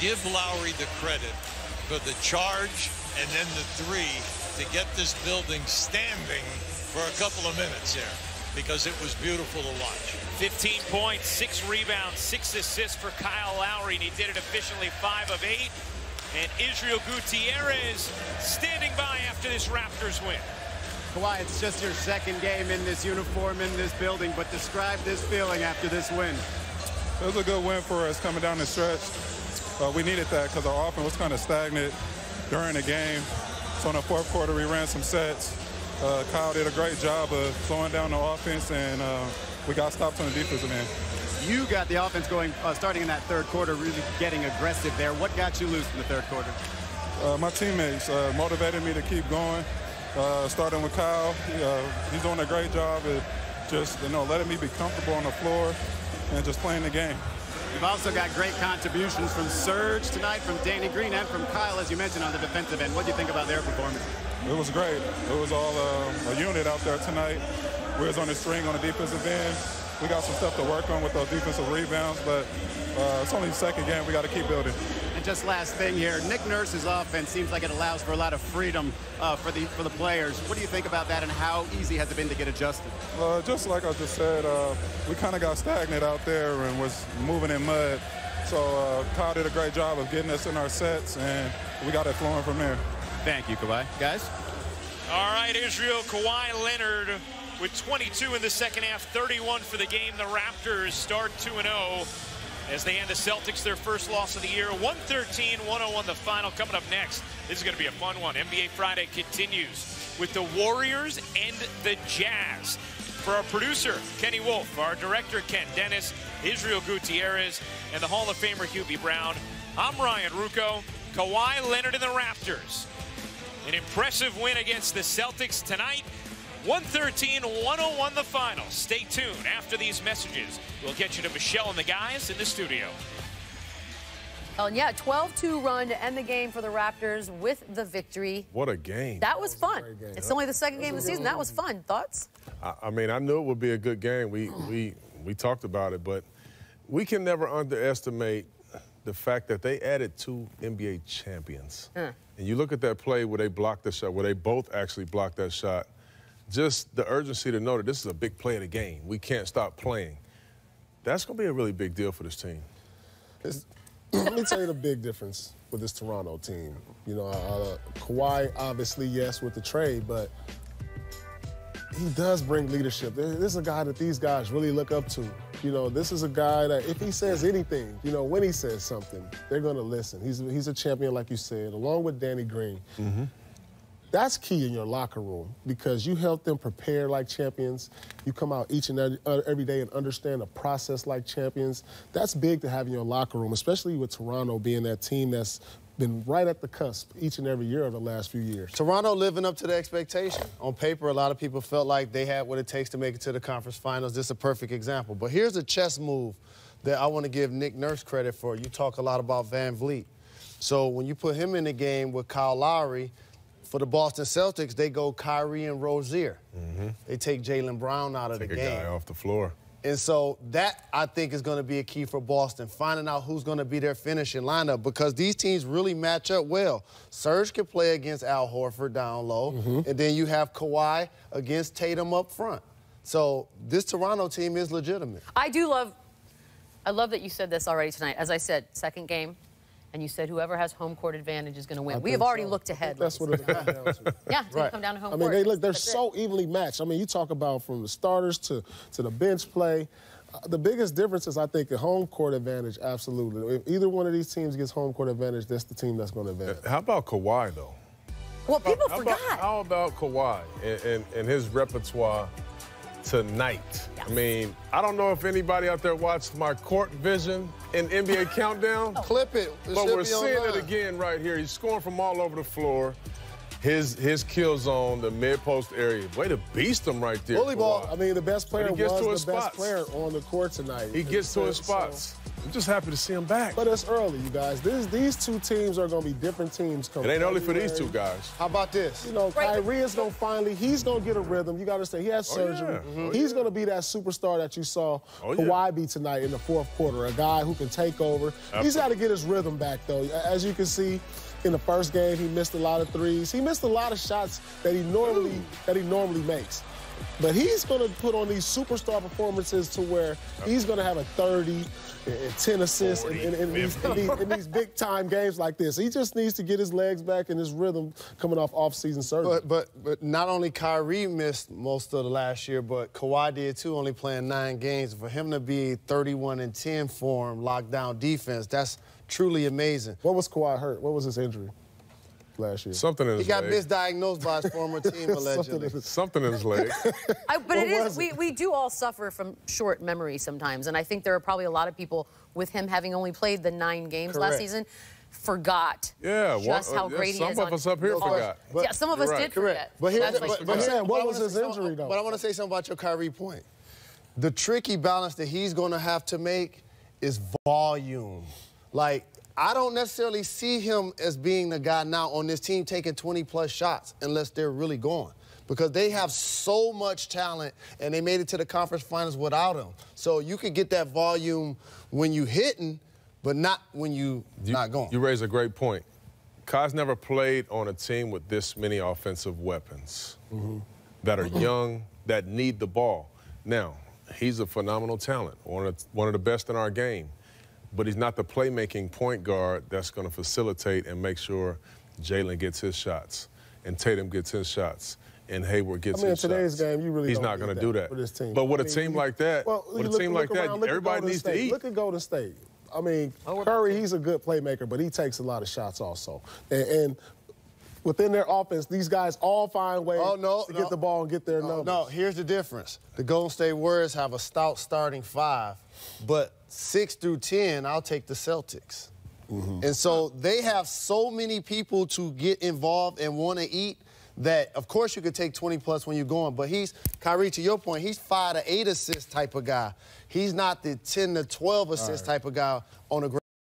Give Lowry the credit for the charge and then the three to get this building standing for a couple of minutes there, because it was beautiful to watch. 15 points, 6 rebounds, 6 assists for Kyle Lowry, and he did it efficiently, 5 of 8. And Israel Gutierrez standing by after this Raptors win. Kawhi, it's just your second game in this uniform, in this building, but describe this feeling after this win. It was a good win for us coming down the stretch. We needed that because our offense was kind of stagnant during the game. So in the fourth quarter, we ran some sets. Kyle did a great job of slowing down the offense, and we got stops on the defensive end. You got the offense going, starting in that third quarter, really getting aggressive there. What got you loose in the third quarter? My teammates motivated me to keep going, starting with Kyle. He's doing a great job of just, letting me be comfortable on the floor and just playing the game. You've also got great contributions from Serge tonight, from Danny Green, and from Kyle, as you mentioned, on the defensive end. What do you think about their performance? It was great. It was all a unit out there tonight. We was on the string on the defensive end. We got some stuff to work on with those defensive rebounds, but it's only the second game. We got to keep building. And just last thing here, Nick Nurse's offense seems like it allows for a lot of freedom for the players. What do you think about that, and how easy has it been to get adjusted? Just like I just said, we kind of got stagnant out there and was moving in mud. So Kyle did a great job of getting us in our sets, and we got it flowing from there. Thank you, Kawhi. Guys? All right, Israel, Kawhi Leonard with 22 in the second half, 31 for the game. The Raptors start 2-0 as they hand the Celtics their first loss of the year. 113-101 the final. Coming up next, this is going to be a fun one. NBA Friday continues with the Warriors and the Jazz. For our producer, Kenny Wolf, our director, Ken Dennis, Israel Gutierrez, and the Hall of Famer, Hubie Brown, I'm Ryan Rucco. Kawhi Leonard and the Raptors. An impressive win against the Celtics tonight. 113-101 the final. Stay tuned. After these messages, we'll get you to Michelle and the guys in the studio. And yeah, 12-2 run to end the game for the Raptors with the victory. What a game. That was fun. It's only the second game of the season. That was fun. Thoughts? I mean, I knew it would be a good game. We talked about it, but we can never underestimate the fact that they added 2 NBA champions. And you look at that play where they blocked the shot, where they both actually blocked that shot, just the urgency to know that this is a big play of the game. We can't stop playing. That's going to be a really big deal for this team. Let me tell you the big difference with this Toronto team. Kawhi, obviously, yes, with the trade, but he does bring leadership. This is a guy that these guys really look up to. This is a guy that if he says anything, when he says something, they're going to listen. He's a champion, like you said, along with Danny Green. That's key in your locker room because you help them prepare like champions. You come out each and every day and understand the process like champions. That's big to have in your locker room, especially with Toronto being that team that's been right at the cusp each and every year of the last few years. Toronto living up to the expectation. On paper, a lot of people felt like they had what it takes to make it to the conference finals. This is a perfect example. But here's a chess move that I want to give Nick Nurse credit for. You talk a lot about Van Vliet. So when you put him in the game with Kyle Lowry, for the Boston Celtics, they go Kyrie and Rozier. They take Jaylen Brown out of the game. Take a guy off the floor. And so that, I think, is going to be a key for Boston, finding out who's going to be their finishing lineup because these teams really match up well. Serge can play against Al Horford down low, and then you have Kawhi against Tatum up front. So this Toronto team is legitimate. I love that you said this already tonight. As I said, second game. And you said whoever has home court advantage is going to win. We have already looked ahead. That's what it comes down to. Yeah, it's going to come down to home court. They're so evenly matched. I mean, you talk about from the starters to the bench play. The biggest difference is, I think, the home court advantage, absolutely. If either one of these teams gets home court advantage, that's the team that's going to advance. How about Kawhi, though? Well, people forgot. How about Kawhi and his repertoire tonight? Yes. I mean, I don't know if anybody out there watched my court vision in NBA Countdown. Clip it. But we're seeing it again right here. He's scoring from all over the floor. His kill zone, the mid-post area. Way to beast him right there. Bully ball. I mean, the best player was the best spots. player on the court tonight. He gets to his spots. I'm just happy to see him back. But it's early, you guys. These two teams are going to be different teams. It ain't only for these two guys. How about this? You know, Kyrie is going to he's going to get a rhythm. You got to say, he had surgery. He's going to be that superstar that you saw Kawhi be tonight in the fourth quarter, a guy who can take over. Absolutely. He's got to get his rhythm back, though. As you can see, in the first game, he missed a lot of threes. He missed a lot of shots that he normally makes. But he's going to put on these superstar performances to where he's going to have a 30 and 10 assists in these big-time games like this. He just needs to get his legs back and his rhythm coming off off-season surgery. But not only Kyrie missed most of the last year, but Kawhi did too, only playing 9 games. For him to be 31-10 form, lockdown defense, that's truly amazing. What was Kawhi hurt? What was his injury last year? Something in his leg. leg. He got misdiagnosed by his former team, allegedly. Something in his leg. But it is, we do all suffer from short memory sometimes, and I think there are probably a lot of people with him having only played the 9 games last season forgot just how great he is. Some of us up here forgot. Yeah, some of us did forget. But what was his injury, though? But I want to say something about your Kyrie point. The tricky balance that he's going to have to make is volume. Like, I don't necessarily see him as being the guy now on this team taking 20-plus shots unless they're really going, because they have so much talent, and they made it to the conference finals without him. So you could get that volume when you hitting, but not when you not going. You raise a great point. Kai's never played on a team with this many offensive weapons that are young, that need the ball. Now, he's a phenomenal talent, one of the best in our game. But he's not the playmaking point guard that's going to facilitate and make sure Jalen gets his shots and Tatum gets his shots and Hayward gets his shots. In today's game, you really he's not going to do that for this team. But with a team like that, everybody needs to eat. Look at Golden State. I mean, Curry, he's a good playmaker, but he takes a lot of shots also. And within their offense, these guys all find ways to get the ball and get their numbers. No, here's the difference. The Golden State Warriors have a stout starting 5, but 6 through 10, I'll take the Celtics. And so they have so many people to get involved and want to eat that, of course, you could take 20-plus when you're going. But Kyrie, to your point, he's 5 to 8 assist type of guy. He's not the 10 to 12 assist type of guy on a